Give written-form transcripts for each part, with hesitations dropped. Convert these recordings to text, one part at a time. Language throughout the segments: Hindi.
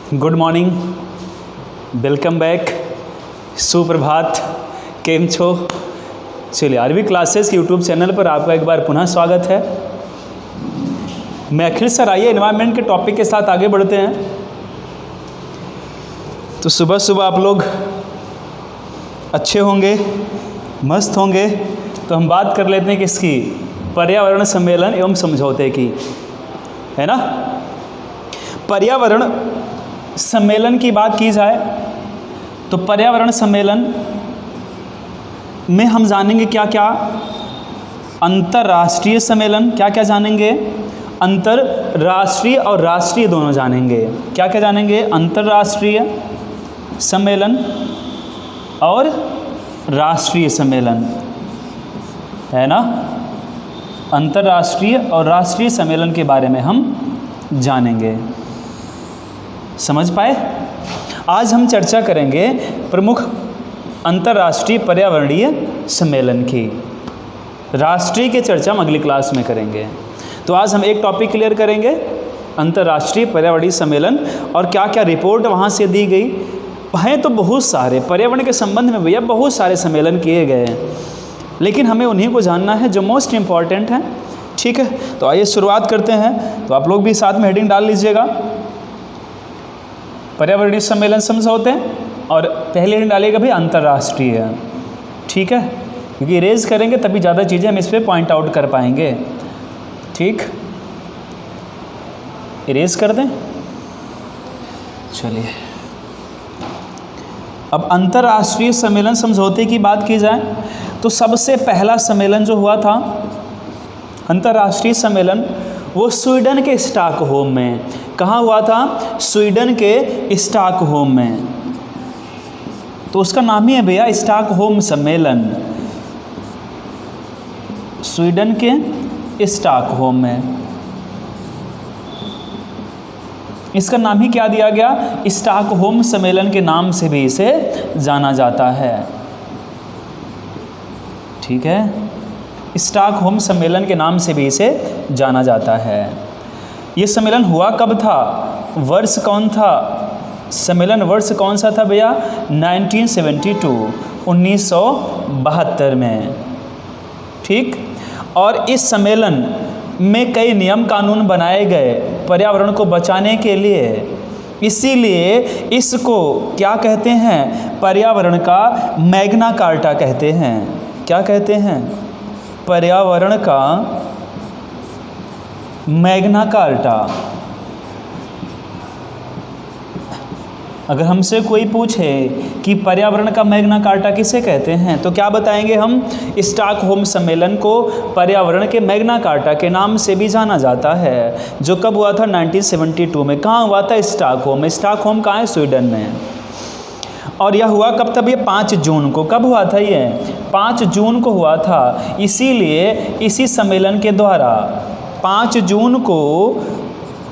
गुड मॉर्निंग, वेलकम बैक, सुप्रभात, केम छो। चलिए, आरवी क्लासेस के यूट्यूब चैनल पर आपका एक बार पुनः स्वागत है। मैं अखिल सर, आइए एनवायरनमेंट के टॉपिक के साथ आगे बढ़ते हैं। तो सुबह सुबह आप लोग अच्छे होंगे, मस्त होंगे। तो हम बात कर लेते हैं किसकी, पर्यावरण सम्मेलन एवं समझौते की, है ना। पर्यावरण सम्मेलन की बात की जाए तो पर्यावरण सम्मेलन में हम जानेंगे क्या क्या। अंतर्राष्ट्रीय सम्मेलन, क्या क्या जानेंगे, अंतर्राष्ट्रीय और राष्ट्रीय दोनों जानेंगे। क्या क्या जानेंगे, अंतर्राष्ट्रीय सम्मेलन और राष्ट्रीय सम्मेलन, है ना। अंतर्राष्ट्रीय और राष्ट्रीय सम्मेलन के बारे में हम जानेंगे। समझ पाए। आज हम चर्चा करेंगे प्रमुख अंतर्राष्ट्रीय पर्यावरणीय सम्मेलन की। राष्ट्रीय की चर्चा हम अगली क्लास में करेंगे। तो आज हम एक टॉपिक क्लियर करेंगे, अंतर्राष्ट्रीय पर्यावरणीय सम्मेलन, और क्या क्या रिपोर्ट वहाँ से दी गई हैं। तो बहुत सारे पर्यावरण के संबंध में भैया बहुत सारे सम्मेलन किए गए हैं, लेकिन हमें उन्हीं को जानना है जो मोस्ट इम्पॉर्टेंट हैं। ठीक है, तो आइए शुरुआत करते हैं। तो आप लोग भी साथ में हेडिंग डाल लीजिएगा, पर्यावरणीय सम्मेलन समझौते, और पहले हेडिंग डालिएगा भाई अंतर्राष्ट्रीय। ठीक है, क्योंकि इरेज करेंगे तभी ज़्यादा चीज़ें हम इस पर पॉइंट आउट कर पाएंगे। ठीक, इरेज कर दें। चलिए, अब अंतर्राष्ट्रीय सम्मेलन समझौते की बात की जाए तो सबसे पहला सम्मेलन जो हुआ था अंतर्राष्ट्रीय सम्मेलन, वो स्वीडन के स्टॉकहोम में। कहाँ हुआ था, स्वीडन के स्टॉकहोम में। तो उसका नाम ही है भैया स्टॉकहोम सम्मेलन, स्वीडन के स्टॉकहोम में। इसका नाम ही क्या दिया गया, स्टॉकहोम सम्मेलन के नाम से भी इसे जाना जाता है। ठीक है, स्टॉकहोम सम्मेलन के नाम से भी इसे जाना जाता है। ये सम्मेलन हुआ कब था, वर्ष कौन था, सम्मेलन वर्ष कौन सा था भैया, 1972, 1972 में। ठीक, और इस सम्मेलन में कई नियम कानून बनाए गए पर्यावरण को बचाने के लिए। इसीलिए इसको क्या कहते हैं, पर्यावरण का मैग्ना कार्टा कहते हैं। क्या कहते हैं, पर्यावरण का मैग्ना कार्टा। अगर हमसे कोई पूछे कि पर्यावरण का मैग्ना कार्टा किसे कहते हैं, तो क्या बताएंगे हम, स्टॉकहोम सम्मेलन को पर्यावरण के मैग्ना कार्टा के नाम से भी जाना जाता है। जो कब हुआ था, 1972 में। कहाँ हुआ था, स्टॉकहोम में। स्टॉकहोम कहाँ है, स्वीडन में। और यह हुआ कब था, ये 5 जून को। कब हुआ था ये, 5 जून को हुआ था। इसीलिए इसी सम्मेलन के द्वारा 5 जून को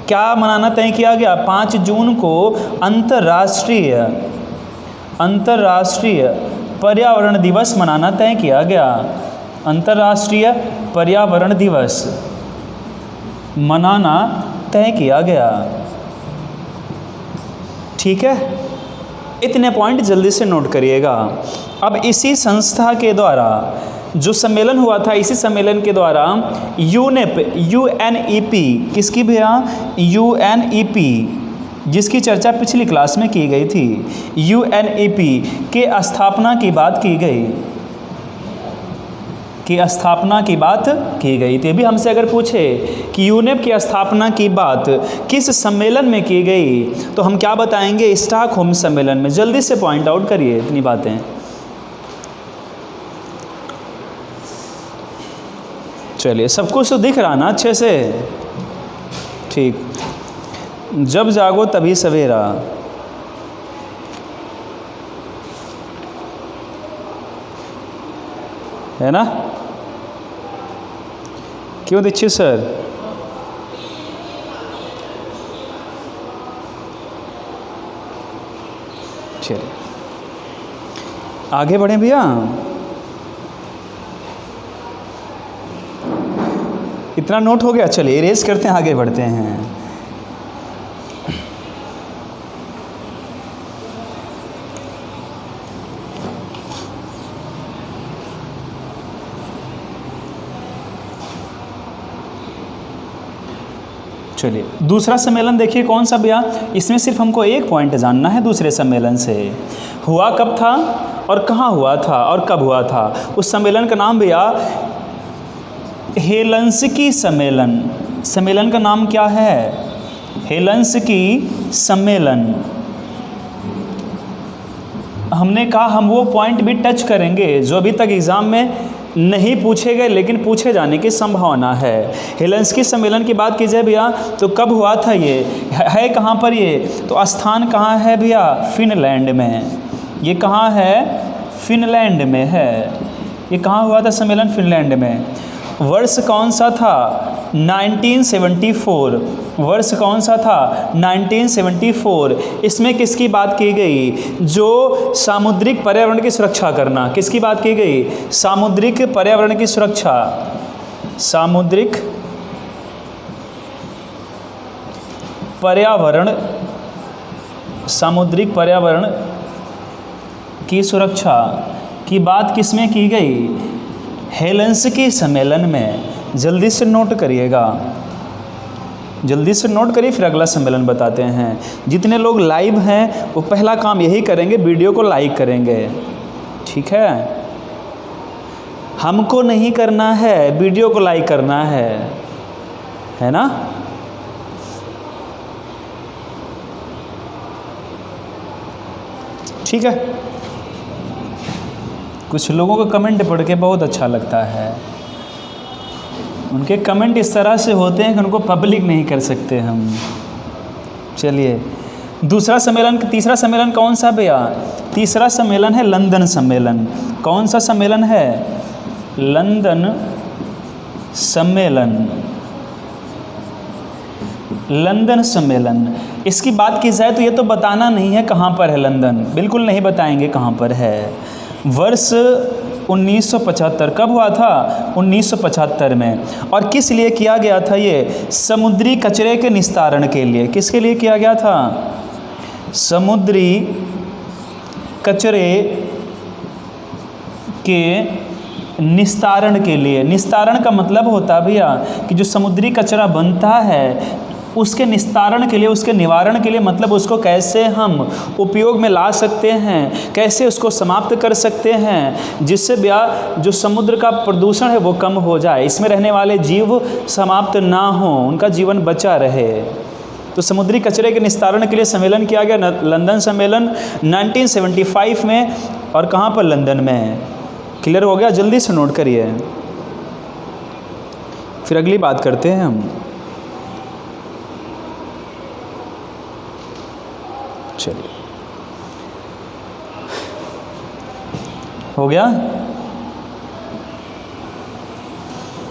क्या मनाना तय किया गया, 5 जून को अंतर्राष्ट्रीय पर्यावरण दिवस मनाना तय किया गया। अंतर्राष्ट्रीय पर्यावरण दिवस मनाना तय किया गया। ठीक है, इतने पॉइंट जल्दी से नोट करिएगा। अब इसी संस्था के द्वारा जो सम्मेलन हुआ था, इसी सम्मेलन के द्वारा UNEP, किसकी भैया, UNEP, जिसकी चर्चा पिछली क्लास में की गई थी, UNEP के स्थापना की बात की गई, थी। अभी हमसे अगर पूछे कि यूनेप की स्थापना की बात किस सम्मेलन में की गई, तो हम क्या बताएंगे, स्टॉकहोम सम्मेलन में। जल्दी से पॉइंट आउट करिए इतनी बातें। चलिए, सब कुछ तो दिख रहा ना अच्छे से। ठीक, जब जागो तभी सवेरा। है ना, क्यों दीक्षित सर। चलिए आगे बढ़ें भैया। इतना नोट हो गया, चलिए इरेज करते हैं, आगे बढ़ते हैं। चलिए दूसरा सम्मेलन देखिए कौन सा भैया, इसमें सिर्फ हमको एक पॉइंट जानना है दूसरे सम्मेलन से, हुआ कब था और कहाँ हुआ था और कब हुआ था। उस सम्मेलन का नाम भैया हेलंसिकी सम्मेलन। सम्मेलन का नाम क्या है? हेलंसिकी सम्मेलन। हमने कहा हम वो पॉइंट भी टच करेंगे जो अभी तक एग्ज़ाम में नहीं पूछे गए लेकिन पूछे जाने की संभावना है। हेलंसिकी सम्मेलन की बात की जाए भैया तो कब हुआ था, ये है कहाँ पर, ये तो स्थान कहाँ है भैया? फिनलैंड में। ये कहाँ है? फिनलैंड में है। ये कहाँ हुआ था सम्मेलन? फिनलैंड में। वर्ष कौन सा था? 1974। वर्ष कौन सा था? 1974। इसमें किसकी बात की गई? जो सामुद्रिक पर्यावरण की सुरक्षा करना। किसकी बात की गई? सामुद्रिक पर्यावरण की सुरक्षा। सामुद्रिक पर्यावरण, सामुद्रिक पर्यावरण की सुरक्षा की बात किसमें की गई? हेलंसिकी सम्मेलन में। जल्दी से नोट करिएगा, जल्दी से नोट करिए, फिर अगला सम्मेलन बताते हैं। जितने लोग लाइव हैं वो पहला काम यही करेंगे, वीडियो को लाइक करेंगे, ठीक है? हमको नहीं करना है, वीडियो को लाइक करना है ना? ठीक है। कुछ लोगों का कमेंट पढ़ के बहुत अच्छा लगता है। उनके कमेंट इस तरह से होते हैं कि उनको पब्लिक नहीं कर सकते हम। चलिए दूसरा सम्मेलन, तीसरा सम्मेलन कौन सा भैया? तीसरा सम्मेलन है लंदन सम्मेलन। कौन सा सम्मेलन है? लंदन सम्मेलन। लंदन सम्मेलन। इसकी बात की जाए तो ये तो बताना नहीं है कहाँ पर है लंदन, बिल्कुल नहीं बताएंगे कहाँ पर है। वर्ष 1975। कब हुआ था? 1975 में। और किस लिए किया गया था ये? समुद्री कचरे के निस्तारण के लिए। किसके लिए किया गया था? समुद्री कचरे के निस्तारण के लिए। निस्तारण का मतलब होता है भैया कि जो समुद्री कचरा बनता है उसके निस्तारण के लिए, उसके निवारण के लिए, मतलब उसको कैसे हम उपयोग में ला सकते हैं, कैसे उसको समाप्त कर सकते हैं जिससे जो समुद्र का प्रदूषण है वो कम हो जाए, इसमें रहने वाले जीव समाप्त ना हो, उनका जीवन बचा रहे। तो समुद्री कचरे के निस्तारण के लिए सम्मेलन किया गया, लंदन सम्मेलन 1975 में। और कहाँ पर? लंदन में। क्लियर हो गया? जल्दी से नोट करिए, फिर अगली बात करते हैं हम। चलिए हो गया।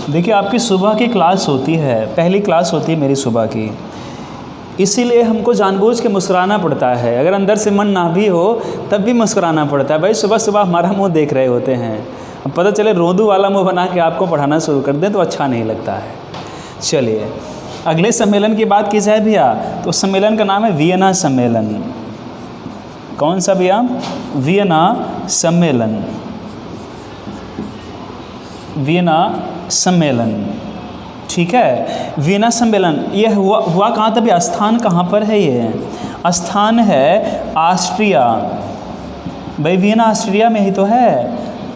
देखिए आपकी सुबह की क्लास होती है, पहली क्लास होती है मेरी सुबह की, इसीलिए हमको जानबूझ के मुस्कुराना पड़ता है। अगर अंदर से मन ना भी हो तब भी मुस्कुराना पड़ता है। भाई सुबह सुबह हमारा मुंह देख रहे होते हैं, अब पता चले रोदू वाला मुंह बना के आपको पढ़ाना शुरू कर दें तो अच्छा नहीं लगता है। चलिए अगले सम्मेलन की बात की जाए भैया तो उस सम्मेलन का नाम है वियना सम्मेलन। कौन सा भैया? वियना सम्मेलन। वियना सम्मेलन, ठीक है। वियना सम्मेलन ये हुआ कहाँ था भैया? स्थान कहाँ पर है? ये स्थान है ऑस्ट्रिया। भाई वियना ऑस्ट्रिया में ही तो है।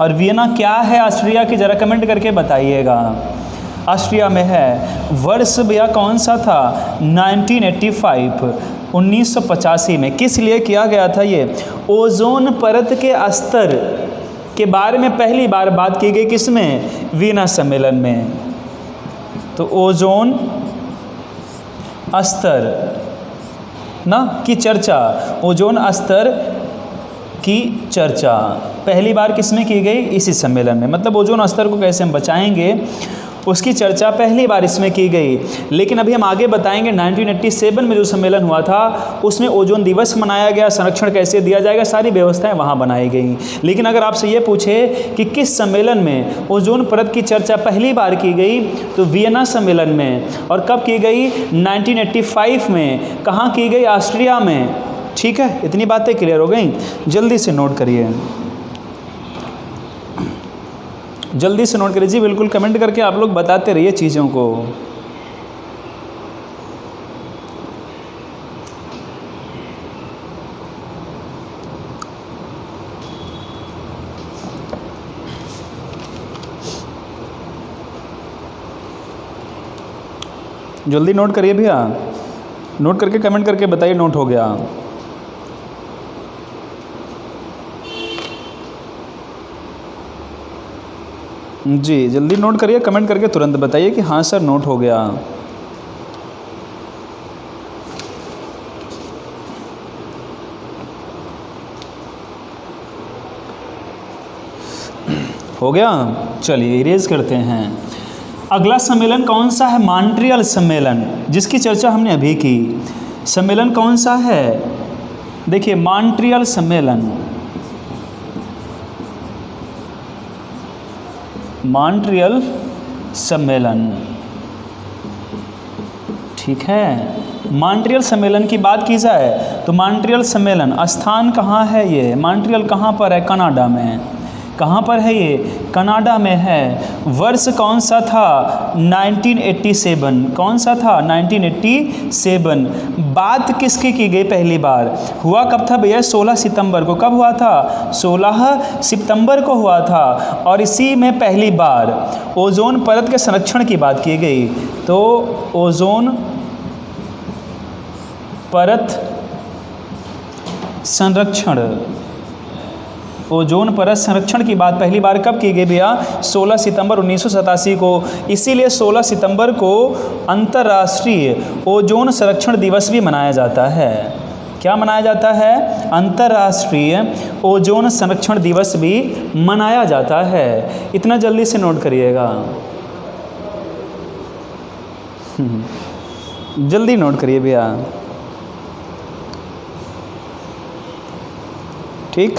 और वियना क्या है ऑस्ट्रिया की, ज़रा कमेंट करके बताइएगा। ऑस्ट्रिया में है। वर्ष भैया कौन सा था? 1985, 1985 में। किस लिए किया गया था ये? ओजोन परत के स्तर के बारे में पहली बार बात की गई। किसमें? वियना सम्मेलन में। तो ओजोन स्तर ना की चर्चा, ओजोन स्तर की चर्चा पहली बार किसमें की गई? इसी सम्मेलन में। मतलब ओजोन स्तर को कैसे हम बचाएंगे उसकी चर्चा पहली बार इसमें की गई। लेकिन अभी हम आगे बताएंगे 1987 में जो सम्मेलन हुआ था उसमें ओजोन दिवस मनाया गया, संरक्षण कैसे दिया जाएगा, सारी व्यवस्थाएं वहां बनाई गई। लेकिन अगर आपसे ये पूछे कि किस सम्मेलन में ओजोन परत की चर्चा पहली बार की गई तो वियना सम्मेलन में। और कब की गई? 1985 में। कहाँ की गई? ऑस्ट्रिया में। ठीक है, इतनी बातें क्लियर हो गई। जल्दी से नोट करिए, जल्दी से नोट करिए जी, बिल्कुल कमेंट करके आप लोग बताते रहिए चीज़ों को। जल्दी नोट करिए भैया, नोट करके कमेंट करके बताइए नोट हो गया। जी जल्दी नोट करिए, कमेंट करके तुरंत बताइए कि हाँ सर नोट हो गया। हो गया, चलिए इरेज करते हैं। अगला सम्मेलन कौन सा है? मॉन्ट्रियल सम्मेलन, जिसकी चर्चा हमने अभी की। सम्मेलन कौन सा है? देखिए मॉन्ट्रियल सम्मेलन, मॉन्ट्रियल सम्मेलन, ठीक है। मॉन्ट्रियल सम्मेलन की बात की जाए तो मॉन्ट्रियल सम्मेलन स्थान कहाँ है? ये मॉन्ट्रियल कहाँ पर है? कनाडा में। कहाँ पर है ये? कनाडा में है। वर्ष कौन सा था? 1987। कौन सा था? 1987। बात किसकी की गई पहली बार? हुआ कब था भैया? 16 सितंबर को। कब हुआ था? 16 सितंबर को हुआ था। और इसी में पहली बार ओजोन परत के संरक्षण की बात की गई। तो ओजोन परत संरक्षण, ओजोन परत संरक्षण की बात पहली बार कब की गई भैया? 16 सितंबर 1987 को। इसीलिए 16 सितंबर को अंतर्राष्ट्रीय ओजोन संरक्षण दिवस भी मनाया जाता है। क्या मनाया जाता है? अंतर्राष्ट्रीय ओजोन संरक्षण दिवस भी मनाया जाता है। इतना जल्दी से नोट करिएगा, जल्दी नोट करिए भैया, ठीक।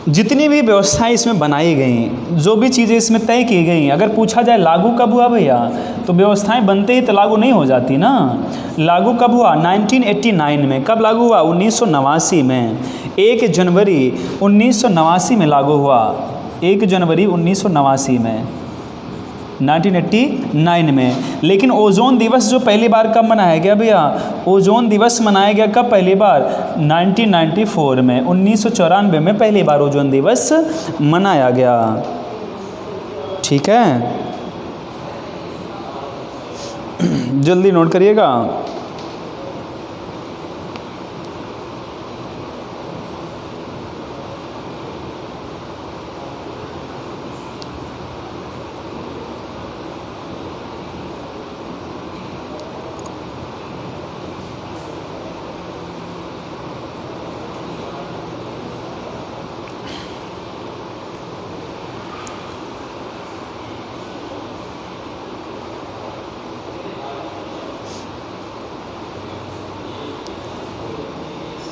जितनी भी व्यवस्थाएं इसमें बनाई गई, जो भी चीज़ें इसमें तय की गई, अगर पूछा जाए लागू कब हुआ भैया, तो व्यवस्थाएं बनते ही तो लागू नहीं हो जाती ना। लागू कब हुआ? 1989 में। कब लागू हुआ? 1989 में। 1 जनवरी 1989 में लागू हुआ। 1 जनवरी 1989 में, 1989 में। लेकिन ओजोन दिवस जो पहली बार कब मनाया गया भैया? ओजोन दिवस मनाया गया कब पहली बार? 1994 में, 1994 में पहली बार ओजोन दिवस मनाया गया, ठीक है। जल्दी नोट करिएगा।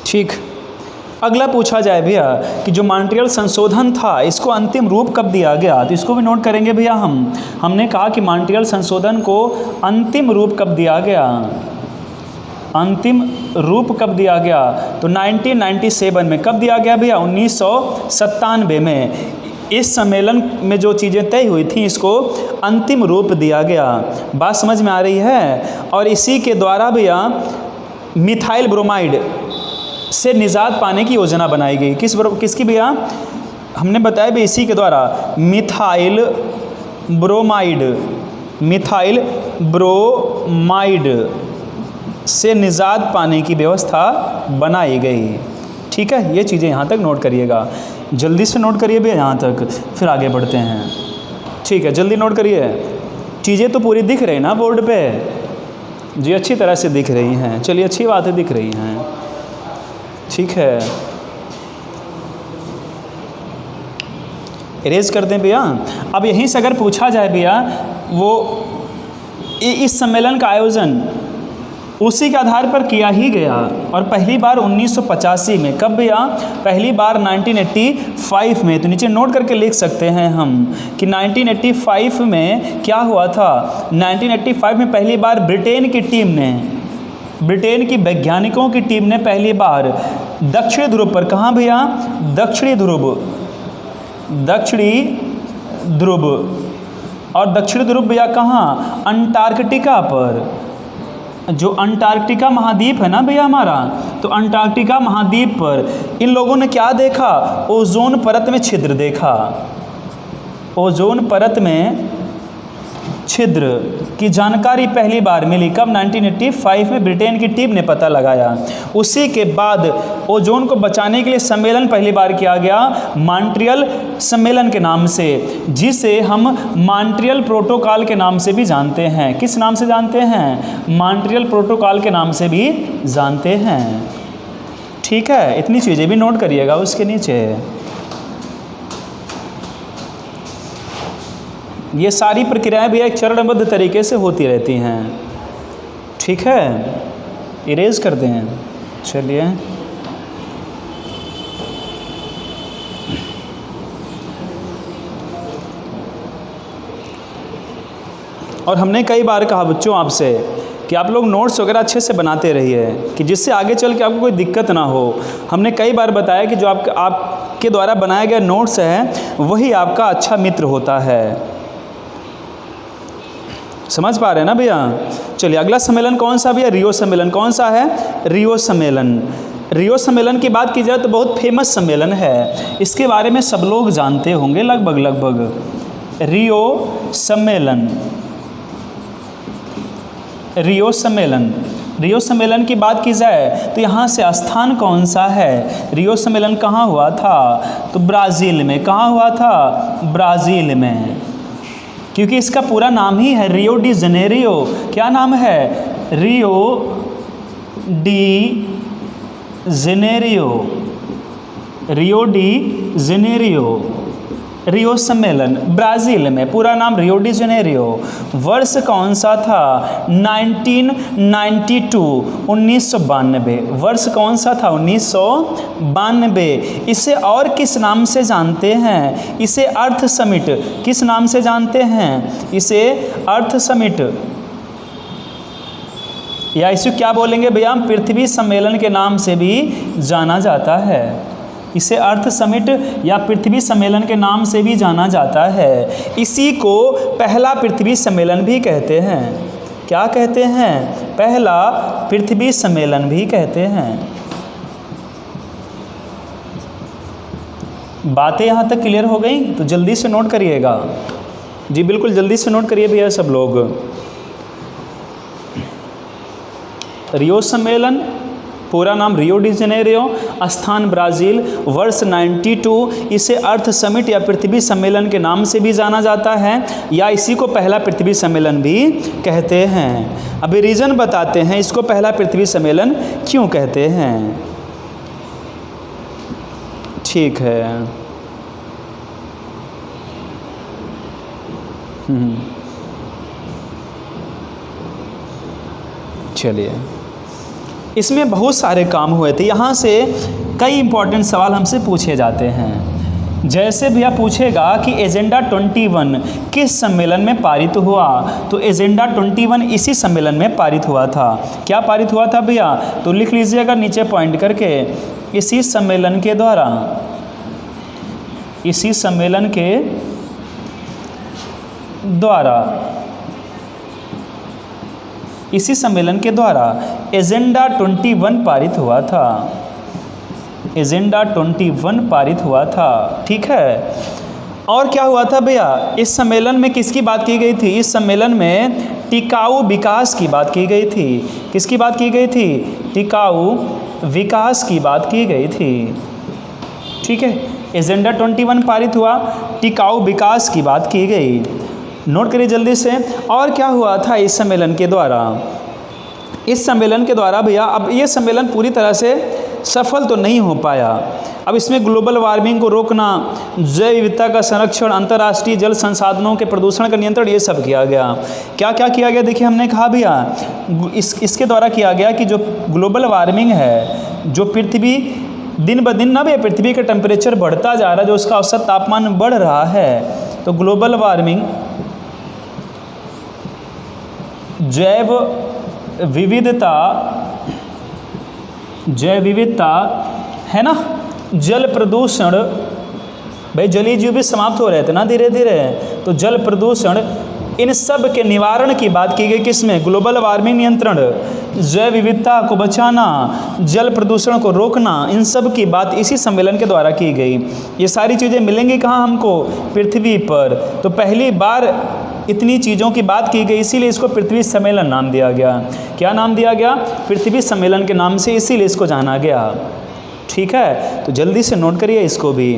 ठीक। अगला पूछा जाए भैया कि जो मॉन्ट्रियल संशोधन था इसको अंतिम रूप कब दिया गया, तो इसको भी नोट करेंगे भैया। हमने कहा कि मॉन्ट्रियल संशोधन को अंतिम रूप कब दिया गया? अंतिम रूप कब दिया गया? तो 1997 में। कब दिया गया भैया? 1997 में। इस सम्मेलन में जो चीज़ें तय हुई थी इसको अंतिम रूप दिया गया। बात समझ में आ रही है? और इसी के द्वारा भैया मिथाइल ब्रोमाइड से निजात पाने की योजना बनाई गई। किसकी भैया? हमने बताया भी इसी के द्वारा मिथाइल ब्रोमाइड, मिथाइल ब्रोमाइड से निजात पाने की व्यवस्था बनाई गई, ठीक है। ये चीज़ें यहाँ तक नोट करिएगा, जल्दी से नोट करिए भैया यहाँ तक, फिर आगे बढ़ते हैं, ठीक है। जल्दी नोट करिए। चीज़ें तो पूरी दिख रही ना बोर्ड पे जी? अच्छी तरह से दिख रही हैं, चलिए अच्छी बातें दिख रही हैं, ठीक है। इरेज कर दें भैया। अब यहीं से अगर पूछा जाए भैया वो इस सम्मेलन का आयोजन उसी के आधार पर किया ही गया, और पहली बार 1985 में। कब भैया? पहली बार 1985 में। तो नीचे नोट करके लिख सकते हैं हम कि 1985 में क्या हुआ था। 1985 में पहली बार ब्रिटेन की टीम ने, ब्रिटेन की वैज्ञानिकों की टीम ने पहली बार दक्षिणी ध्रुव पर, कहाँ भैया? दक्षिणी ध्रुव, दक्षिणी ध्रुव। और दक्षिणी ध्रुव भैया कहाँ? अंटार्कटिका पर। जो अंटार्कटिका महाद्वीप है ना भैया हमारा, तो अंटार्कटिका महाद्वीप पर इन लोगों ने क्या देखा? ओजोन परत में छिद्र देखा। ओजोन परत में छिद्र की जानकारी पहली बार मिली कब? 1985 में ब्रिटेन की टीम ने पता लगाया। उसी के बाद ओजोन को बचाने के लिए सम्मेलन पहली बार किया गया मॉन्ट्रियल सम्मेलन के नाम से, जिसे हम मॉन्ट्रियल प्रोटोकॉल के नाम से भी जानते हैं। किस नाम से जानते हैं? मॉन्ट्रियल प्रोटोकॉल के नाम से भी जानते हैं। ठीक है, इतनी चीज़ें भी नोट करिएगा उसके नीचे। ये सारी प्रक्रियाएं भी एक चरणबद्ध तरीके से होती रहती हैं। ठीक है, इरेज कर दें। चलिए, और हमने कई बार कहा बच्चों आपसे कि आप लोग नोट्स वगैरह अच्छे से बनाते रहिए, कि जिससे आगे चल के आपको कोई दिक्कत ना हो। हमने कई बार बताया कि जो आपके द्वारा बनाया गया नोट्स है वही आपका अच्छा मित्र होता है। समझ पा रहे हैं ना भैया? चलिए, अगला सम्मेलन कौन सा भैया? रियो सम्मेलन। कौन सा है? रियो सम्मेलन। रियो सम्मेलन की बात की जाए तो बहुत फेमस सम्मेलन है, इसके बारे में सब लोग जानते होंगे लगभग। रियो सम्मेलन, रियो सम्मेलन। रियो सम्मेलन की बात की जाए तो यहाँ से स्थान कौन सा है? रियो सम्मेलन कहाँ हुआ था? तो ब्राज़ील में। कहाँ हुआ था? ब्राज़ील में, क्योंकि इसका पूरा नाम ही है रियो डी जनेरियो। क्या नाम है? Rio de Janeiro. Rio de Janeiro, Rio सम्मेलन ब्राज़ील में, पूरा नाम रियो डी जेनेरियो। वर्ष कौन सा था? 1992, 1992। वर्ष कौन सा था? 1992। इसे और किस नाम से जानते हैं? इसे अर्थ समिट। किस नाम से जानते हैं? इसे अर्थ समिट, या इसे क्या बोलेंगे भैया? पृथ्वी सम्मेलन के नाम से भी जाना जाता है। इसे अर्थ समिट या पृथ्वी सम्मेलन के नाम से भी जाना जाता है। इसी को पहला पृथ्वी सम्मेलन भी कहते हैं। क्या कहते हैं? पहला पृथ्वी सम्मेलन भी कहते हैं। बातें यहाँ तक क्लियर हो गई? तो जल्दी से नोट करिएगा जी, बिल्कुल जल्दी से नोट करिए भैया सब लोग। रियो सम्मेलन, पूरा नाम रियो डी जेनेरियो, स्थान ब्राज़ील, वर्ष 92। इसे अर्थ समिट या पृथ्वी सम्मेलन के नाम से भी जाना जाता है, या इसी को पहला पृथ्वी सम्मेलन भी कहते हैं। अभी रीज़न बताते हैं इसको पहला पृथ्वी सम्मेलन क्यों कहते हैं। ठीक है, चलिए, इसमें बहुत सारे काम हुए थे। यहाँ से कई इंपॉर्टेंट सवाल हमसे पूछे जाते हैं। जैसे भैया पूछेगा कि एजेंडा 21 किस सम्मेलन में पारित हुआ, तो एजेंडा 21 इसी सम्मेलन में पारित हुआ था। क्या पारित हुआ था भैया? तो लिख लीजिएगा नीचे पॉइंट करके, इसी सम्मेलन के द्वारा, इसी सम्मेलन के द्वारा, इसी सम्मेलन के द्वारा एजेंडा 21 पारित हुआ था। एजेंडा 21 पारित हुआ था। ठीक है, और क्या हुआ था भैया? इस सम्मेलन में किसकी बात की गई थी? इस सम्मेलन में टिकाऊ विकास की बात की गई थी। किसकी बात की गई थी? टिकाऊ विकास की बात की गई थी। ठीक है, एजेंडा 21 पारित हुआ, टिकाऊ विकास की बात की गई। नोट करिए जल्दी से। और क्या हुआ था इस सम्मेलन के द्वारा? इस सम्मेलन के द्वारा भैया, अब ये सम्मेलन पूरी तरह से सफल तो नहीं हो पाया। अब इसमें ग्लोबल वार्मिंग को रोकना, जैव विविधता का संरक्षण, अंतर्राष्ट्रीय जल संसाधनों के प्रदूषण का नियंत्रण, ये सब किया गया। क्या क्या किया गया? देखिए, हमने कहा भैया इसके द्वारा किया गया कि जो ग्लोबल वार्मिंग है, जो पृथ्वी दिन ब दिन ना भैया पृथ्वी का टेम्परेचर बढ़ता जा रहा है, जो उसका औसत तापमान बढ़ रहा है, तो ग्लोबल वार्मिंग, जैव विविधता है ना, जल प्रदूषण, भाई जलीय जीव भी समाप्त हो रहे थे ना धीरे धीरे, तो जल प्रदूषण, इन सब के निवारण की बात की गई। किसमें? ग्लोबल वार्मिंग नियंत्रण, जैव विविधता को बचाना, जल प्रदूषण को रोकना, इन सब की बात इसी सम्मेलन के द्वारा की गई। ये सारी चीज़ें मिलेंगी कहाँ हमको? पृथ्वी पर। तो पहली बार इतनी चीज़ों की बात की गई, इसीलिए इसको पृथ्वी सम्मेलन नाम दिया गया। क्या नाम दिया गया? पृथ्वी सम्मेलन के नाम से, इसीलिए इसको जाना गया। ठीक है, तो जल्दी से नोट करिए इसको भी।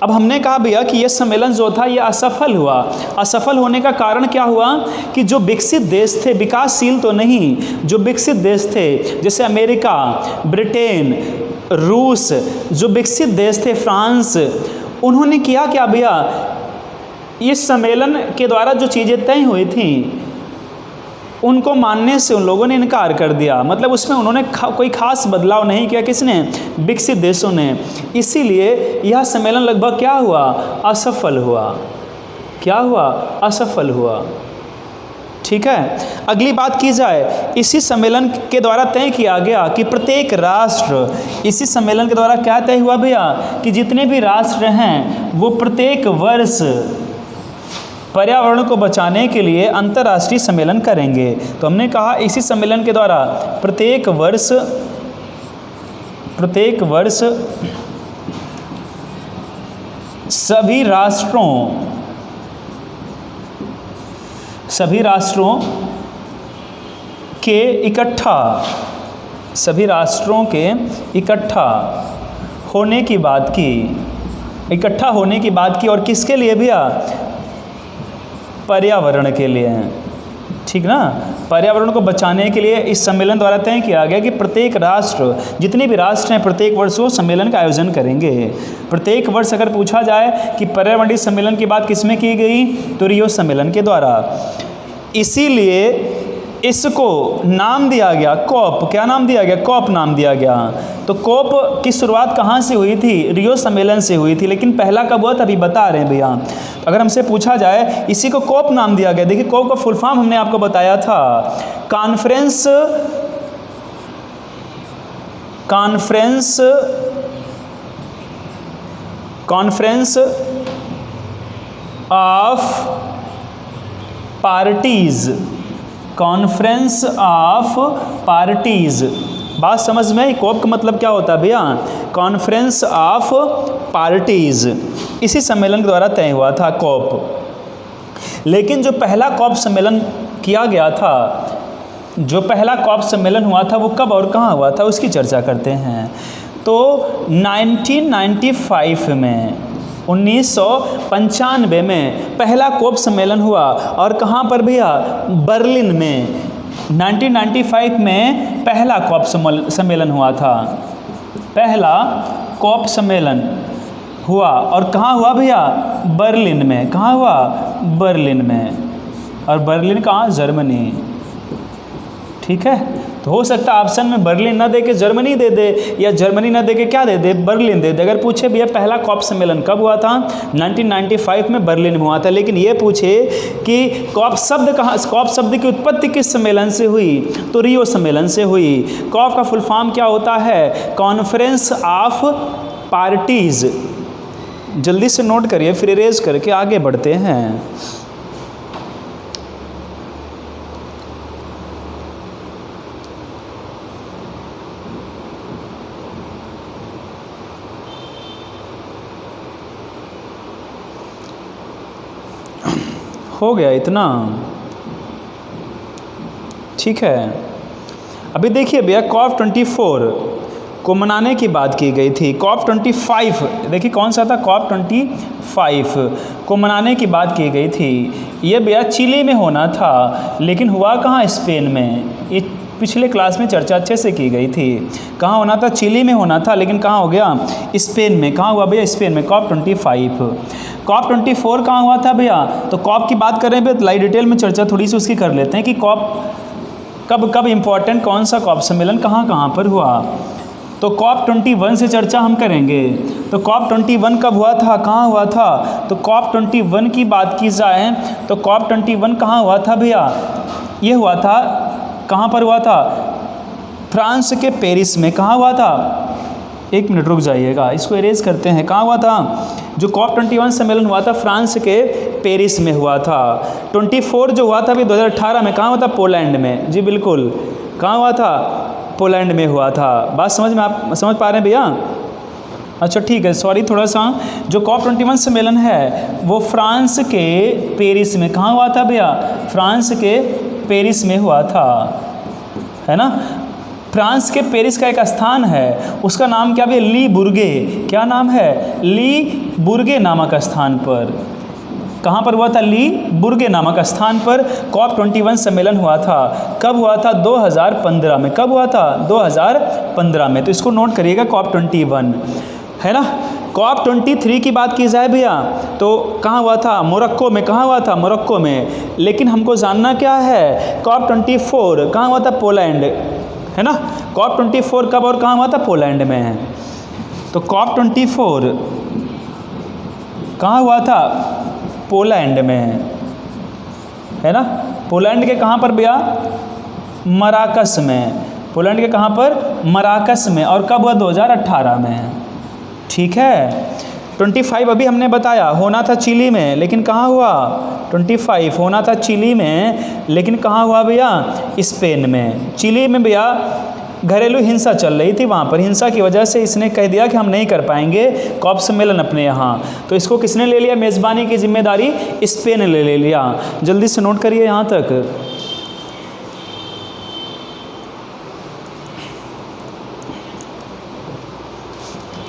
अब हमने कहा भैया कि यह सम्मेलन जो था ये असफल हुआ। असफल होने का कारण क्या हुआ कि जो विकसित देश थे, विकासशील तो नहीं, जो विकसित देश थे जैसे अमेरिका, ब्रिटेन, रूस, जो विकसित देश थे, फ्रांस, उन्होंने किया क्या भैया, इस सम्मेलन के द्वारा जो चीज़ें तय हुई थी उनको मानने से उन लोगों ने इनकार कर दिया। मतलब उसमें उन्होंने कोई खास बदलाव नहीं किया। किसने? विकसित देशों ने। इसीलिए यह सम्मेलन लगभग क्या हुआ? असफल हुआ। क्या हुआ? असफल हुआ। ठीक है, अगली बात की जाए, इसी सम्मेलन के द्वारा तय किया गया कि प्रत्येक राष्ट्र, इसी सम्मेलन के द्वारा क्या तय हुआ भैया कि जितने भी राष्ट्र हैं वो प्रत्येक वर्ष पर्यावरण को बचाने के लिए अंतर्राष्ट्रीय सम्मेलन करेंगे। तो हमने कहा इसी सम्मेलन के द्वारा प्रत्येक वर्ष सभी राष्ट्रों के इकट्ठा होने की बात की, और किसके लिए भैया? पर्यावरण के लिए। ठीक ना, पर्यावरण को बचाने के लिए इस सम्मेलन द्वारा तय किया गया कि प्रत्येक राष्ट्र, जितने भी राष्ट्र हैं, प्रत्येक वर्ष वो सम्मेलन का आयोजन करेंगे। प्रत्येक वर्ष अगर पूछा जाए कि पर्यावरणीय सम्मेलन की बात किसमें की गई, तो रियो सम्मेलन के द्वारा। इसीलिए इसको नाम दिया गया कॉप। क्या नाम दिया गया? कॉप नाम दिया गया। तो कॉप की शुरुआत कहाँ से हुई थी? रियो सम्मेलन से हुई थी। लेकिन पहला कब हुआ था अभी बता रहे हैं भैया। अगर हमसे पूछा जाए इसी को कॉप नाम दिया गया। देखिए कॉप का फुल फॉर्म हमने आपको बताया था, कॉन्फ्रेंस ऑफ पार्टीज। बात समझ में आई? कॉप का मतलब क्या होता है भैया? Conference of parties. इसी सम्मेलन के द्वारा तय हुआ था कॉप। लेकिन जो पहला कॉप सम्मेलन किया गया था, जो पहला कॉप सम्मेलन हुआ था वो कब और कहाँ हुआ था, उसकी चर्चा करते हैं। तो 1995 में, 1995 में पहला कॉप सम्मेलन हुआ। और कहाँ पर भैया? बर्लिन में। 1995 में पहला कॉप सम्मेलन हुआ था। पहला कॉप सम्मेलन हुआ और कहाँ हुआ भैया? बर्लिन में। कहाँ हुआ? बर्लिन में। और बर्लिन कहाँ? जर्मनी। ठीक है, तो हो सकता है ऑप्शन में बर्लिन ना दे के जर्मनी दे दे, या जर्मनी ना दे के क्या दे दे? बर्लिन दे दे। अगर पूछे भैया पहला कॉप सम्मेलन कब हुआ था? 1995 में बर्लिन में हुआ था। लेकिन ये पूछे कि कॉप शब्द कहाँ, कॉप शब्द की उत्पत्ति किस सम्मेलन से हुई, तो रियो सम्मेलन से हुई। कॉप का फुल फॉर्म क्या होता है? Conference of parties. जल्दी से नोट करिए, फिर इरेज करके आगे बढ़ते हैं। हो गया इतना? ठीक है, अभी देखिए भैया कॉप 24 को मनाने की बात की गई थी। कॉप 25, देखिए कौन सा था? कॉप 25 को मनाने की बात की गई थी। ये भैया चिली में होना था, लेकिन हुआ कहाँ? स्पेन में। ये पिछले क्लास में चर्चा अच्छे से की गई थी। कहाँ होना था? चिली में होना था, लेकिन कहाँ हो गया? स्पेन में। कहाँ हुआ भैया? स्पेन में। कॉप 25। कॉप 24 कहाँ हुआ था भैया? तो कॉप की बात कर रहे हैं, लाइट डिटेल में चर्चा थोड़ी सी उसकी कर लेते हैं कि कॉप कब इम्पोर्टेंट, कौन सा कॉप सम्मेलन कहाँ पर हुआ। तो कॉप 21 से चर्चा हम करेंगे। तो कॉप 21 कब हुआ था? कहाँ हुआ था? तो कॉप 21 की बात की जाए तो कॉप 21 कहाँ हुआ था भैया? ये हुआ था, कहाँ पर हुआ था? फ्रांस के पेरिस में। कहाँ हुआ था? एक मिनट रुक जाइएगा, इसको इरेज करते हैं। कहाँ हुआ था? जो कॉप 21 सम्मेलन हुआ था फ्रांस के पेरिस में हुआ था। 24 जो हुआ था अभी 2018 में, कहाँ हुआ था? पोलैंड में। जी बिल्कुल, कहाँ हुआ था? पोलैंड में हुआ था। बात समझ में, आप समझ पा रहे हैं भैया? अच्छा ठीक है, सॉरी थोड़ा सा, जो COP21 सम्मेलन है वो फ्रांस के पेरिस में, कहाँ हुआ था भैया? फ्रांस के पेरिस में हुआ था, है ना। फ्रांस के पेरिस का एक स्थान है, उसका नाम क्या भैया? ली बुर्गे। क्या नाम है? ली बुर्गे नामक स्थान पर। कहाँ पर हुआ था? ली बुर्गे नामक स्थान पर COP21 सम्मेलन हुआ था। कब हुआ था? 2015 में। कब हुआ था? 2015 में। तो इसको नोट करिएगा, COP21, है ना। COP23 की बात की जाए भैया तो कहाँ हुआ था? मोरक्को में। कहाँ हुआ था? मोरक्को में। लेकिन हमको जानना क्या है? COP24 कहाँ हुआ था? पोलैंड, है ना। COP24 कब और कहाँ हुआ था? पोलैंड में। तो COP24 कहाँ हुआ था? पोलैंड में, है ना। पोलैंड के कहाँ पर भैया? मराकस में। पोलैंड के कहाँ पर? मराकस में। और कब हुआ? 2018 में। ठीक है। 25 अभी हमने बताया होना था चिली में, लेकिन कहाँ हुआ? 25 होना था चिली में, लेकिन कहाँ हुआ भैया? स्पेन में। चिली में भैया घरेलू हिंसा चल रही थी, वहाँ पर हिंसा की वजह से इसने कह दिया कि हम नहीं कर पाएंगे COP सम्मेलन अपने यहाँ। तो इसको किसने ले लिया? मेज़बानी की जिम्मेदारी स्पेन ले लिया। जल्दी से नोट करिए यहाँ तक।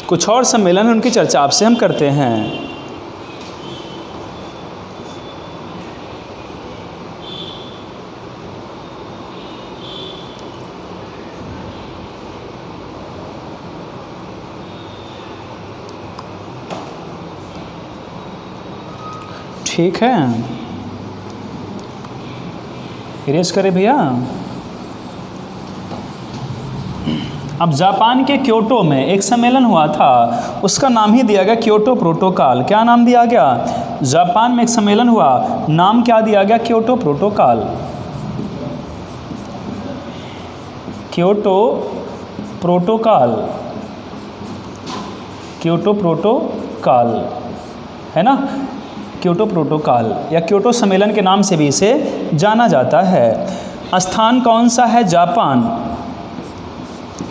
कुछ और सम्मेलन है, उनकी चर्चा आपसे हम करते हैं। ठीक है, इरेज करें भैया। अब जापान के क्योटो में एक सम्मेलन हुआ था, उसका नाम ही दिया गया क्योटो प्रोटोकॉल। क्या नाम दिया गया? जापान में एक सम्मेलन हुआ, नाम क्या दिया गया? Kyoto protocol. Kyoto protocol, Kyoto protocol, है ना। क्योटो प्रोटोकॉल या क्योटो सम्मेलन के नाम से भी इसे जाना जाता है। स्थान कौन सा है? जापान।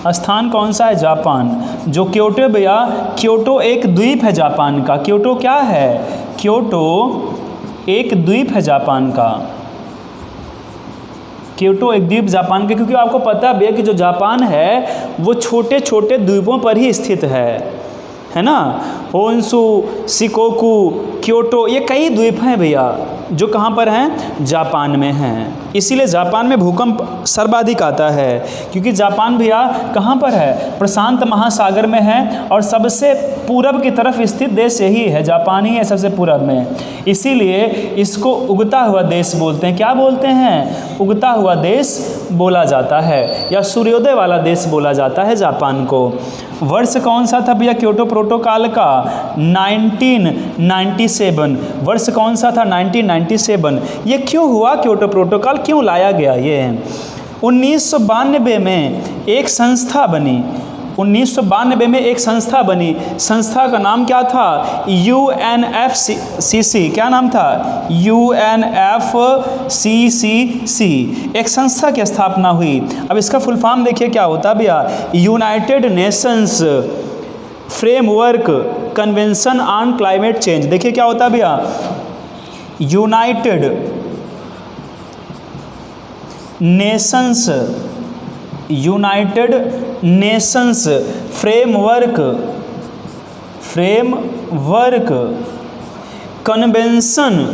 स्थान कौन सा है? जापान। जो क्योटो भैया, क्योटो एक द्वीप है जापान का। क्योटो क्या है? क्योटो एक द्वीप है जापान का। क्योटो एक द्वीप जापान का, क्योंकि आपको पता है भैया कि जो जापान है वो छोटे छोटे द्वीपों पर ही स्थित है ना। होन्शु, शिकोकू, क्योटो, ये कई द्वीप हैं भैया जो कहाँ पर हैं? जापान में हैं। इसीलिए जापान में भूकंप सर्वाधिक आता है, क्योंकि जापान भैया कहाँ पर है? प्रशांत महासागर में है, और सबसे पूरब की तरफ स्थित देश यही है, जापान ही है सबसे पूरब में। इसीलिए इसको उगता हुआ देश बोलते हैं। क्या बोलते हैं? उगता हुआ देश बोला जाता है, या सूर्योदय वाला देश बोला जाता है जापान को। वर्ष कौन सा था भैया क्योटो प्रोटोकॉल का? 1997। वर्ष कौन सा था? 1997। ये क्यों हुआ? क्योटो प्रोटोकॉल क्यों लाया गया? ये 1992 में एक संस्था बनी। 1992 में एक संस्था बनी। संस्था का नाम क्या था? UNFCCC। क्या नाम था? UNFCCC। एक संस्था की स्थापना हुई। अब इसका फुल फॉर्म देखिए क्या होता है भैया? United Nations framework convention on climate change. देखिए क्या होता है भैया? United Nations framework convention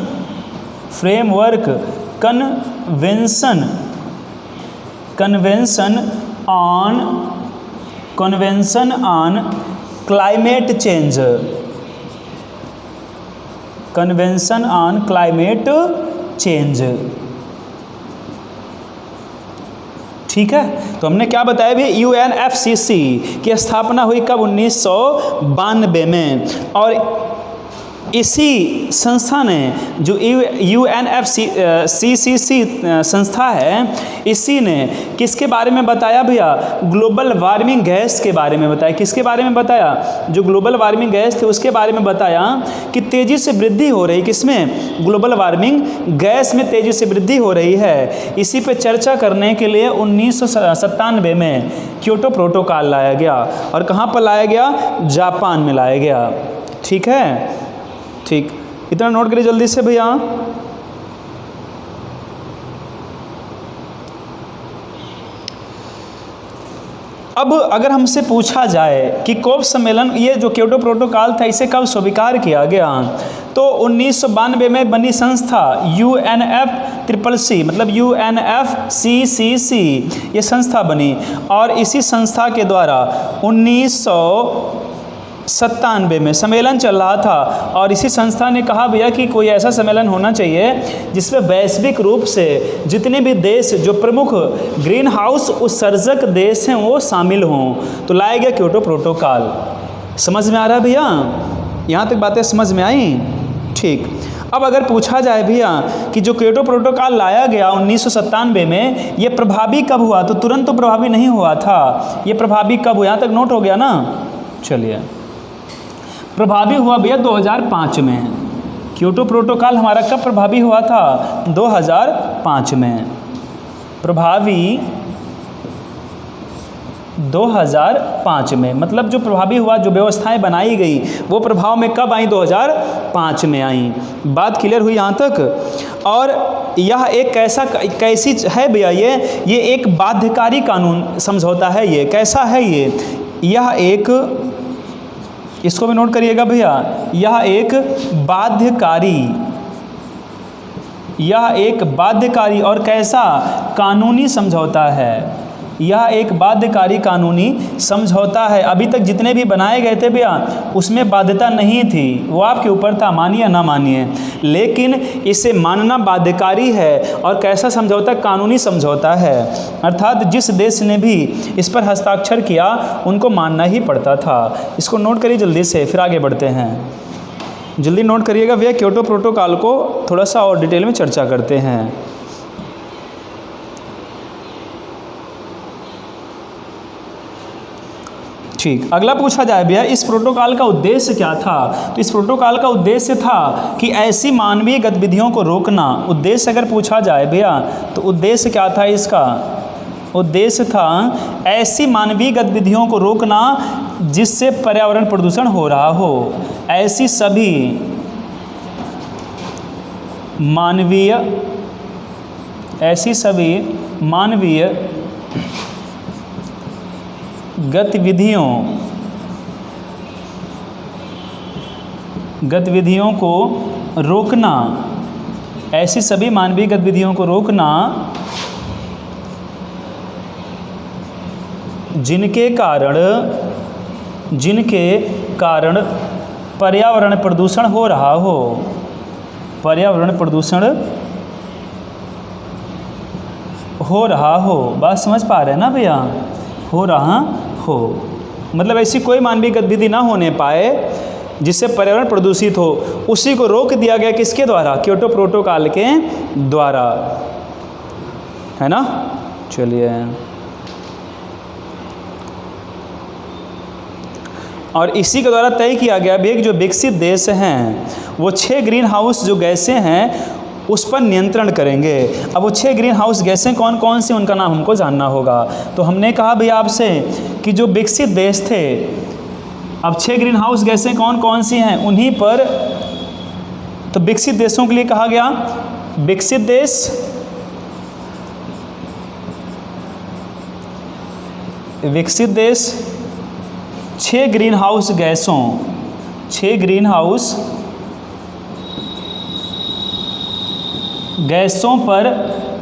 on climate change. Convention on climate change. ठीक है, तो हमने क्या बताया भी? UNFCCC की स्थापना हुई कब? 1992 में। और इसी संस्था ने जो UNFCCC संस्था है, इसी ने किसके बारे में बताया भैया? ग्लोबल वार्मिंग गैस के बारे में बताया। किसके बारे में बताया? जो ग्लोबल वार्मिंग गैस थे उसके बारे में बताया कि तेज़ी से वृद्धि हो रही, किसमें? ग्लोबल वार्मिंग गैस में तेज़ी से वृद्धि हो रही है। इसी पे चर्चा करने के लिए 1997 में क्योटो प्रोटोकॉल लाया गया। और कहाँ पर लाया गया? जापान में लाया गया। ठीक है, ठीक, इतना नोट करिए जल्दी से भैया। अब अगर हमसे पूछा जाए कि कोप सम्मेलन, ये जो क्योटो प्रोटोकॉल था, इसे कब स्वीकार किया गया, तो 1992 में बनी संस्था UNFCCC, मतलब UNFCCC ये संस्था बनी। और इसी संस्था के द्वारा 1997 में सम्मेलन चल रहा था। और इसी संस्था ने कहा भैया कि कोई ऐसा सम्मेलन होना चाहिए जिसमें वैश्विक रूप से जितने भी देश जो प्रमुख ग्रीन हाउस उत्सर्जक देश हैं वो शामिल हों। तो लाया गया क्योटो प्रोटोकॉल। समझ में आ रहा है भैया? यहाँ तक बातें समझ में आई? ठीक। अब अगर पूछा जाए भैया कि जो क्योटो प्रोटोकॉल लाया गया 1997 में, ये प्रभावी कब हुआ, तो तुरंत तो प्रभावी नहीं हुआ था। ये प्रभावी कब हुआ? यहाँ तक नोट हो गया ना? चलिए, प्रभावी हुआ भैया 2005 में। क्योटो प्रोटोकॉल हमारा कब प्रभावी हुआ था? 2005 में। प्रभावी 2005 में, मतलब जो प्रभावी हुआ, जो व्यवस्थाएं बनाई गई वो प्रभाव में कब आई? 2005 में आई। बात क्लियर हुई यहाँ तक? और यह एक कैसी है भैया? ये एक बाध्यकारी कानून समझौता है। ये कैसा है? यह एक, इसको भी नोट करिएगा भैया, यह एक बाध्यकारी और कैसा कानूनी समझौता है। यह एक बाध्यकारी कानूनी समझौता है। अभी तक जितने भी बनाए गए थे भैया उसमें बाध्यता नहीं थी, वो आपके ऊपर था, मानिए या ना मानिए। लेकिन इसे मानना बाध्यकारी है। और कैसा समझौता? कानूनी समझौता है। अर्थात जिस देश ने भी इस पर हस्ताक्षर किया उनको मानना ही पड़ता था। इसको नोट करिए जल्दी से, फिर आगे बढ़ते हैं। जल्दी नोट करिएगा भैया, क्योटो प्रोटोकॉल को थोड़ा सा और डिटेल में चर्चा करते हैं। ठीक, अगला पूछा जाए भैया इस प्रोटोकॉल का उद्देश्य क्या था? तो इस प्रोटोकॉल का उद्देश्य था कि ऐसी मानवीय गतिविधियों को रोकना। उद्देश्य अगर पूछा जाए भैया तो उद्देश्य क्या था इसका? उद्देश्य था ऐसी मानवीय गतिविधियों को रोकना जिससे पर्यावरण प्रदूषण हो रहा हो। ऐसी सभी मानवीय गतिविधियों को रोकना, ऐसी सभी मानवीय गतिविधियों को रोकना जिनके कारण पर्यावरण प्रदूषण हो रहा हो। पर्यावरण प्रदूषण हो रहा हो। बात समझ पा रहे हैं ना भैया? हो रहा हो मतलब ऐसी कोई मानवीय गतिविधि ना होने पाए जिससे पर्यावरण प्रदूषित हो, उसी को रोक दिया गया। किसके द्वारा? क्योटो प्रोटोकॉल के द्वारा, है ना? चलिए, और इसी के द्वारा तय किया गया भी जो विकसित देश हैं वो 6 ग्रीन हाउस जो गैसें हैं उस पर नियंत्रण करेंगे। अब वो 6 ग्रीन हाउस गैसें कौन कौन सी, उनका नाम हमको जानना होगा। तो हमने कहा भैया आपसे कि जो विकसित देश थे, अब 6 ग्रीन हाउस गैसें कौन कौन सी हैं उन्हीं पर, तो विकसित देशों के लिए कहा गया विकसित देश 6 ग्रीन हाउस गैसों, 6 ग्रीन हाउस गैसों पर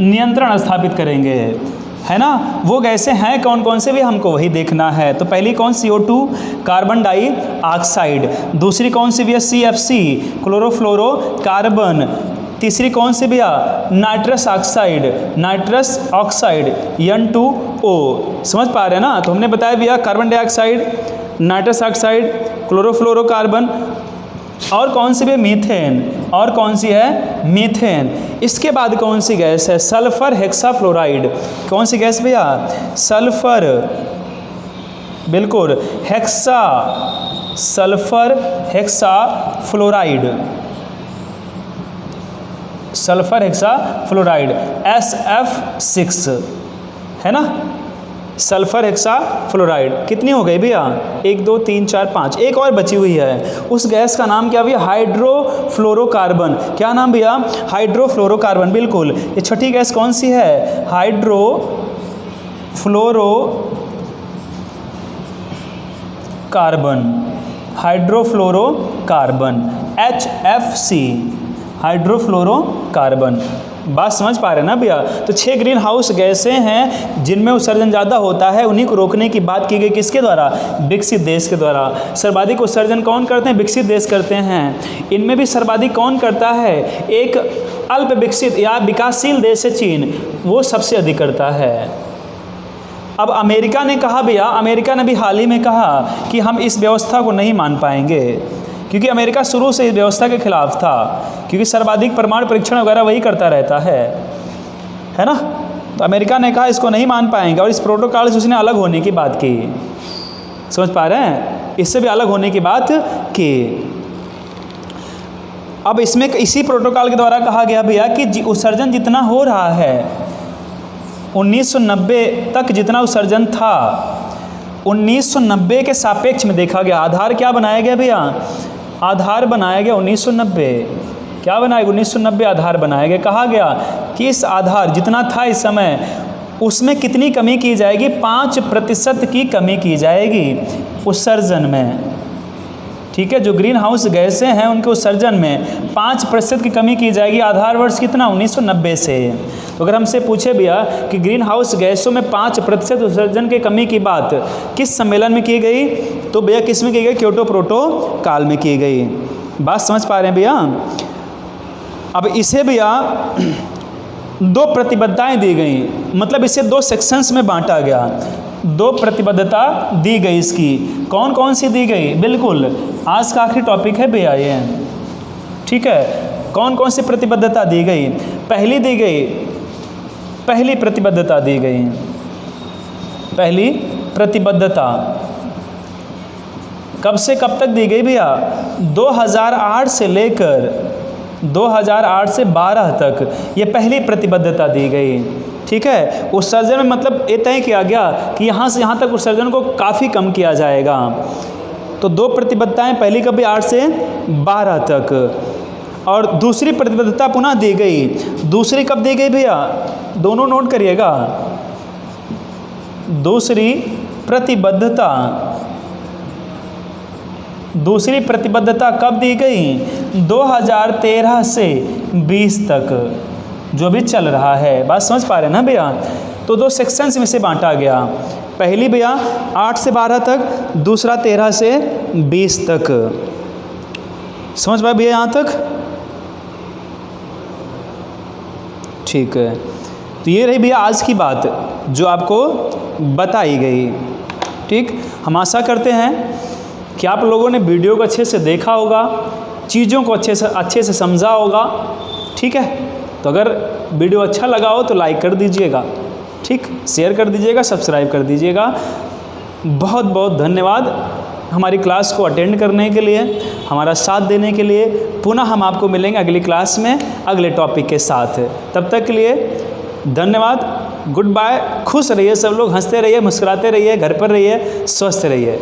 नियंत्रण स्थापित करेंगे, है ना? वो गैसें हैं कौन कौन से भी हमको वही देखना है। तो पहली कौन? CO2 carbon dioxide. दूसरी कौन सी भैया? CFC chlorofluoro carbon. तीसरी कौन सी भैया? Nitrous oxide N2O। समझ पा रहे हैं ना? तो हमने बताया भैया carbon dioxide, nitrous oxide, chlorofluorocarbon और कौन सी भी मीथेन, और कौन सी है मीथेन। इसके बाद कौन सी गैस है सल्फर हेक्साफ्लोराइड। कौन सी गैस भैया सल्फर, बिल्कुल sulphur hexafluoride, sulphur hexafluoride SF6 है ना, सल्फर हेक्साफ्लोराइड। कितनी हो गई भैया 1 2 3 4 5, एक और बची हुई है। उस गैस का नाम क्या भैया हाइड्रोफ्लोरोकार्बन। क्या नाम भैया हाइड्रोफ्लोरोकार्बन, बिल्कुल। ये छठी गैस कौन सी है हाइड्रोफ्लोरोकार्बन HFC, हाइड्रोफ्लोरोकार्बन। बात समझ पा रहे हैं ना भैया। तो 6 ग्रीन हाउस गैसें हैं जिनमें उत्सर्जन ज़्यादा होता है, उन्हीं को रोकने की बात की गई किसके द्वारा, विकसित देश के द्वारा। सर्वाधिक उत्सर्जन कौन करते हैं, विकसित देश करते हैं। इनमें भी सर्वाधिक कौन करता है, एक अल्प विकसित या विकासशील देश है चीन, वो सबसे अधिक करता है। अब अमेरिका ने कहा भैया, अमेरिका ने भी हाल ही में कहा कि हम इस व्यवस्था को नहीं मान पाएंगे, क्योंकि अमेरिका शुरू से इस व्यवस्था के खिलाफ था, क्योंकि सर्वाधिक परमाणु परीक्षण वगैरह वही करता रहता है ना। तो अमेरिका ने कहा इसको नहीं मान पाएंगे, और इस प्रोटोकॉल से उसने अलग होने की बात की। समझ पा रहे हैं, इससे भी अलग होने की बात की। अब इसमें इसी प्रोटोकॉल के द्वारा कहा गया भैया कि उत्सर्जन जितना हो रहा है 1990 तक जितना उत्सर्जन था 1990 के सापेक्ष में देखा गया। आधार क्या बनाया गया भैया, आधार बनाया गया 1990। क्या बनाया 1990 आधार बनाया गया। कहा गया कि इस आधार जितना था इस समय उसमें कितनी कमी की जाएगी, 5% की कमी की जाएगी उत्सर्जन में। ठीक है, जो ग्रीन हाउस गैसें हैं उनके उत्सर्जन में 5% की कमी की जाएगी। आधार वर्ष कितना 1990 से। तो अगर हमसे पूछे भैया कि ग्रीन हाउस गैसों में 5% उत्सर्जन की कमी की बात किस सम्मेलन में की गई, तो भैया किस में की गई, क्योटो प्रोटोकॉल में की गई। बात समझ पा रहे हैं भैया। अब इसे भैया 2 प्रतिबद्धताएं दी गई, मतलब इसे 2 सेक्शंस में बांटा गया। 2 प्रतिबद्धता दी गई इसकी। कौन कौन सी दी गई, बिल्कुल आज का आखिरी टॉपिक है भैया ये। ठीक है, कौन कौन सी प्रतिबद्धता दी गई। पहली प्रतिबद्धता दी गई, पहली प्रतिबद्धता कब से कब तक दी गई भैया, 2008 से लेकर 2008 से 12 तक ये पहली प्रतिबद्धता दी गई। ठीक है, उत्सर्जन में मतलब ये तय किया गया कि यहाँ से यहाँ तक उत्सर्जन को काफ़ी कम किया जाएगा। तो 2 प्रतिबद्धताएं, पहली कभी 8 से 12 तक, और दूसरी प्रतिबद्धता पुनः दी गई। दूसरी कब दी गई भैया, दोनों नोट करिएगा। दूसरी प्रतिबद्धता कब दी गई, 2013 से 20 तक, जो भी चल रहा है। बात समझ पा रहे हैं ना भैया। तो 2 सेक्शंस में से बांटा गया। पहली भैया 8 से 12 तक, दूसरा 13 से 20 तक। समझ पाए भैया यहाँ तक। ठीक है, तो ये रही भैया आज की बात जो आपको बताई गई। ठीक, हम आशा करते हैं कि आप लोगों ने वीडियो को अच्छे से देखा होगा, चीज़ों को अच्छे से समझा होगा। ठीक है, तो अगर वीडियो अच्छा लगा हो तो लाइक कर दीजिएगा, ठीक, शेयर कर दीजिएगा, सब्सक्राइब कर दीजिएगा। बहुत बहुत धन्यवाद हमारी क्लास को अटेंड करने के लिए, हमारा साथ देने के लिए। पुनः हम आपको मिलेंगे अगली क्लास में अगले टॉपिक के साथ। तब तक के लिए धन्यवाद, गुड बाय। खुश रहिए सब लोग, हंसते रहिए, मुस्कुराते रहिए, घर पर रहिए, स्वस्थ रहिए।